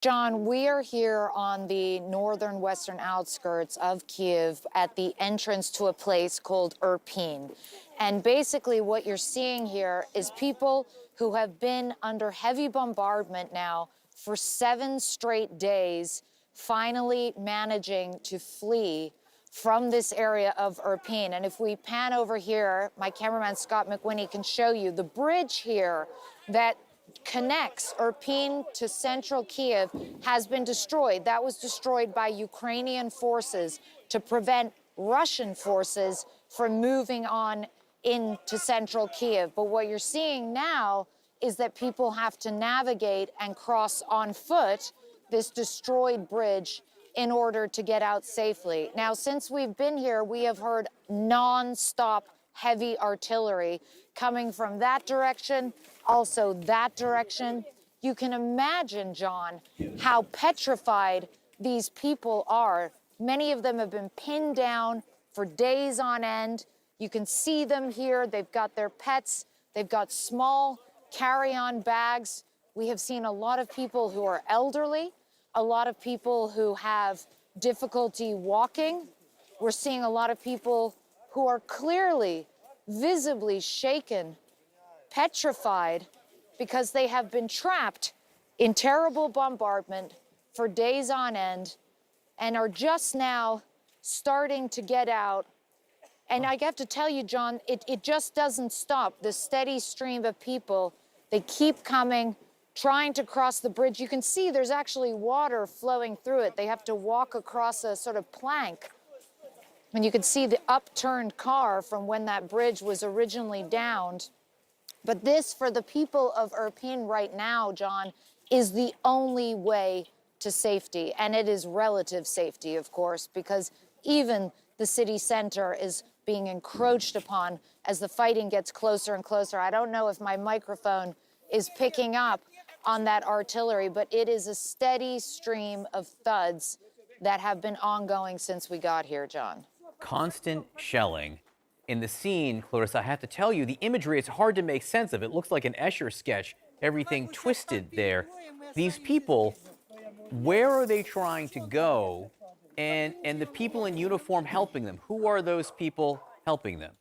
John, we are here on the northern western outskirts of Kiev at the entrance to a place called Irpin. And basically what you're seeing here is people who have been under heavy bombardment now for 7 straight days, finally managing to flee from this area of Irpin. And if we pan over here, my cameraman Scott McWhinney can show you the bridge here that connects Irpin to central Kiev has been destroyed. That was destroyed by Ukrainian forces to prevent Russian forces from moving on into central Kiev. But what you're seeing now is that people have to navigate and cross on foot this destroyed bridge in order to get out safely. Now, since we've been here, we have heard non-stop heavy artillery coming from that direction, also that direction. You can imagine, John, how petrified these people are. Many of them have been pinned down for days on end. You can see them here. They've got their pets. They've got small carry-on bags. We have seen a lot of people who are elderly, a lot of people who have difficulty walking. We're seeing a lot of people who are clearly, visibly shaken, petrified, because they have been trapped in terrible bombardment for days on end and are just now starting to get out. And I have to tell you, John, it just doesn't stop. The steady stream of people, they keep coming, trying to cross the bridge. You can see there's actually water flowing through it. They have to walk across a sort of plank. And you can see the upturned car from when that bridge was originally downed. But this, for the people of Irpin right now, John, is the only way to safety. And it is relative safety, of course, because even the city center is being encroached upon as the fighting gets closer and closer. I don't know if my microphone is picking up on that artillery, but it is a steady stream of thuds that have been ongoing since we got here, John. Constant shelling. In the scene, Clarissa, I have to tell you, the imagery, it's hard to make sense of. It looks like an Escher sketch, everything twisted there. These people, where are they trying to go? And the people in uniform helping them, who are those people helping them?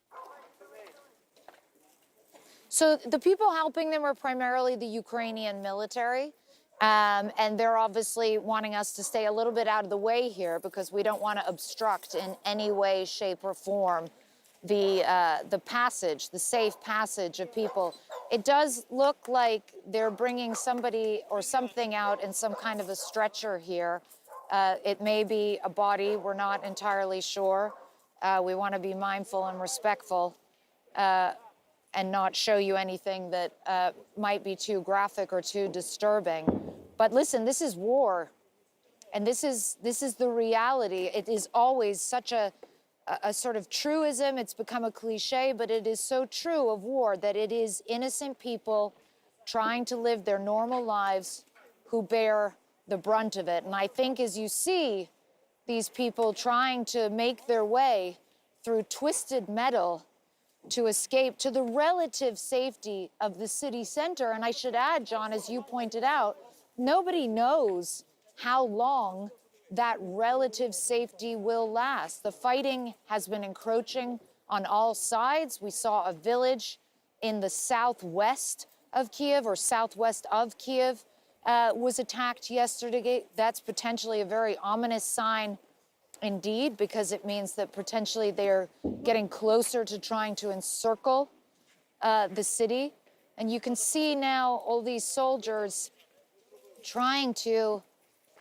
So the people helping them are primarily the Ukrainian military. And they're obviously wanting us to stay a little bit out of the way here because we don't want to obstruct in any way, shape, or form the passage, the safe passage of people. It does look like they're bringing somebody or something out in some kind of a stretcher here. It may be a body. We're not entirely sure. We want to be mindful and respectful and not show you anything that might be too graphic or too disturbing. But listen, this is war, and this is the reality. It is always such a sort of truism. It's become a cliche, but it is so true of war that it is innocent people trying to live their normal lives who bear the brunt of it. And I think as you see these people trying to make their way through twisted metal to escape to the relative safety of the city center. And I should add, John, as you pointed out, nobody knows how long that relative safety will last. The fighting has been encroaching on all sides. We saw a village in the southwest of Kiev or southwest of Kiev was attacked yesterday. That's potentially a very ominous sign indeed, because it means that potentially they're getting closer to trying to encircle the city. And you can see now all these soldiers trying to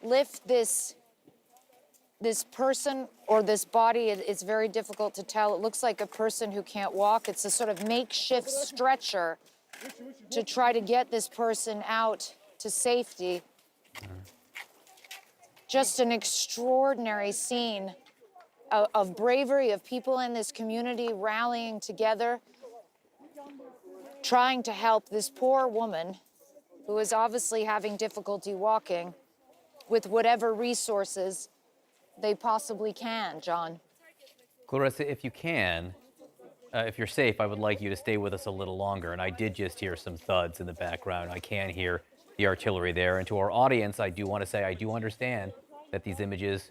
lift this person or this body. It's very difficult to tell. It looks like a person who can't walk. It's a sort of makeshift stretcher to try to get this person out to safety. Just an extraordinary scene of bravery, of people in this community rallying together, trying to help this poor woman who is obviously having difficulty walking with whatever resources they possibly can, John. Clarissa, if you can, if you're safe, I would like you to stay with us a little longer. And I did just hear some thuds in the background. I can hear the artillery there. And to our audience, I do want to say I do understand that these images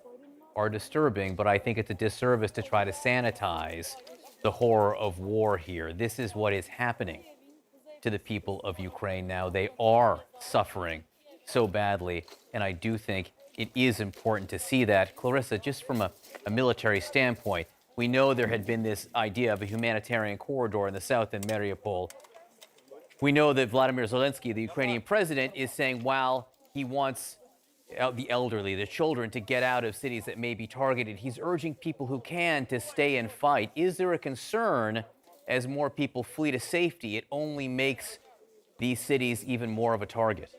are disturbing, but I think it's a disservice to try to sanitize the horror of war here. This is what is happening to the people of Ukraine now. They are suffering so badly, and I do think it is important to see that. Clarissa, just from a military standpoint, we know there had been this idea of a humanitarian corridor in the south in Mariupol. We know that Vladimir Zelensky, the Ukrainian president, is saying while he wants the elderly, the children, to get out of cities that may be targeted, he's urging people who can to stay and fight. Is there a concern as more people flee to safety, it only makes these cities even more of a target?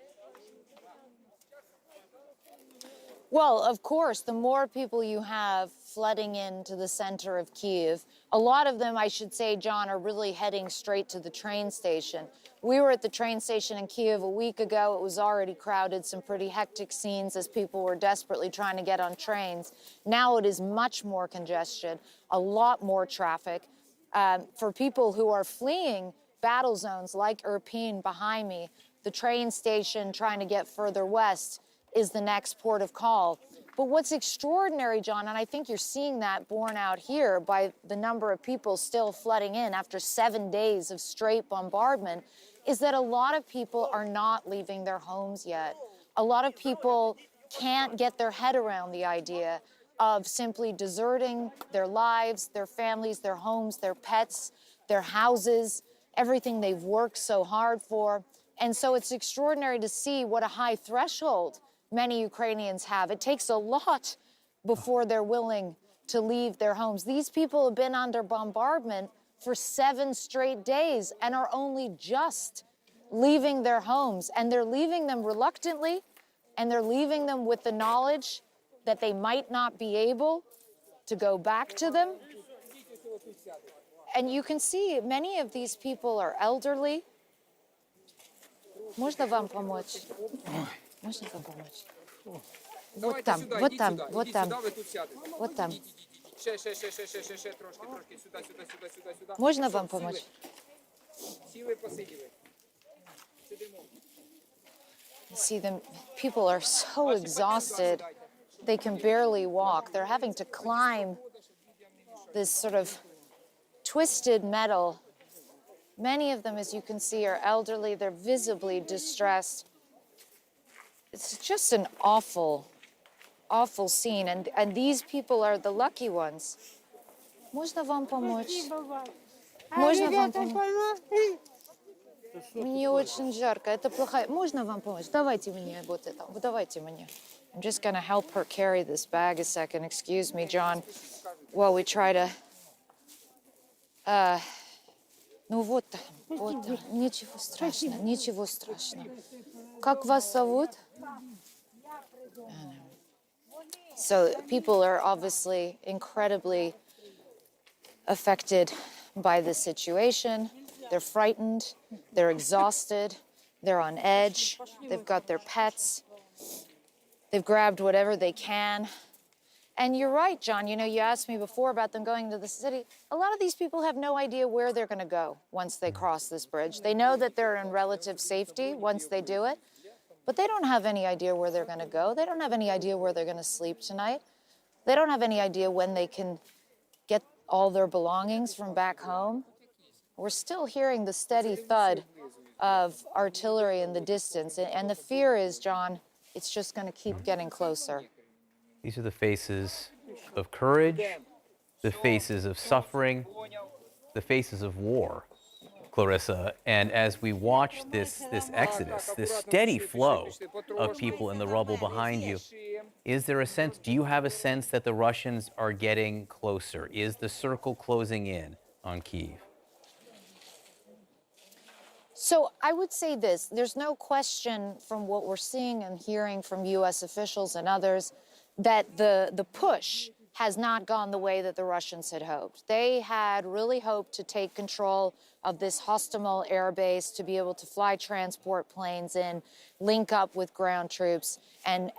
Well, of course, the more people you have flooding into the center of Kyiv, a lot of them, I should say, John, are really heading straight to the train station. We were at the train station in Kyiv a week ago. It was already crowded, some pretty hectic scenes as people were desperately trying to get on trains. Now it is much more congested, a lot more traffic. For people who are fleeing battle zones like Irpin behind me, the train station trying to get further west is the next port of call. But what's extraordinary, John, and I think you're seeing that borne out here by the number of people still flooding in after 7 days of straight bombardment, is that a lot of people are not leaving their homes yet. A lot of people can't get their head around the idea of simply deserting their lives, their families, their homes, their pets, their houses, everything they've worked so hard for. And so it's extraordinary to see what a high threshold many Ukrainians have. It takes a lot before they're willing to leave their homes. These people have been under bombardment for 7 straight days and are only just leaving their homes. And they're leaving them reluctantly, and they're leaving them with the knowledge that they might not be able to go back to them. And you can see many of these people are elderly. Можно вам помочь? Можно вам помочь? Вот там, вот там, вот там, вот там. Можно вам помочь? See them, people are so exhausted, they can barely walk. They're having to climb this sort of twisted metal. Many of them, as you can see, are elderly. They're visibly distressed. It's just an awful, awful scene. And these people are the lucky ones. Можно вам помочь? Можно вам помочь? Мне очень жарко. Это плохая. Можно вам помочь? Давайте мне вот это. Давайте мне. I'm just going to help her carry this bag a second. Excuse me, John. While we try to... Ну вот там, вот там. Ничего страшного, ничего страшного. Как вас зовут? So people are obviously incredibly affected by this situation. They're frightened, they're exhausted, they're on edge, they've got their pets, they've grabbed whatever they can. And you're right, John, you know, you asked me before about them going to the city. A lot of these people have no idea where they're going to go once they cross this bridge. They know that they're in relative safety once they do it, but they don't have any idea where they're going to go. They don't have any idea where they're going to sleep tonight. They don't have any idea when they can get all their belongings from back home. We're still hearing the steady thud of artillery in the distance. And the fear is, John, it's just going to keep getting closer. These are the faces of courage, the faces of suffering, the faces of war, Clarissa. And as we watch this exodus, this steady flow of people in the rubble behind you, is there a sense, do you have a sense that the Russians are getting closer? Is the circle closing in on Kyiv? So I would say this, there's no question from what we're seeing and hearing from U.S. officials and others that the push has not gone the way that the Russians had hoped. They had really hoped to take control of this Hostomel air base, to be able to fly transport planes in, link up with ground troops, and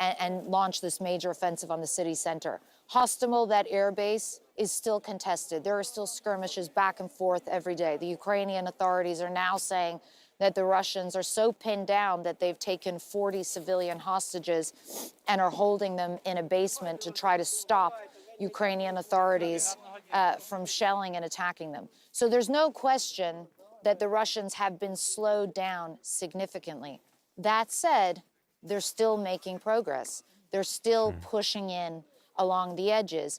launch this major offensive on the city center. Hostomel, that air base, is still contested. There are still skirmishes back and forth every day. The Ukrainian authorities are now saying that the Russians are so pinned down that they've taken 40 civilian hostages and are holding them in a basement to try to stop Ukrainian authorities from shelling and attacking them. So there's no question that the Russians have been slowed down significantly. That said, they're still making progress. They're still pushing in along the edges.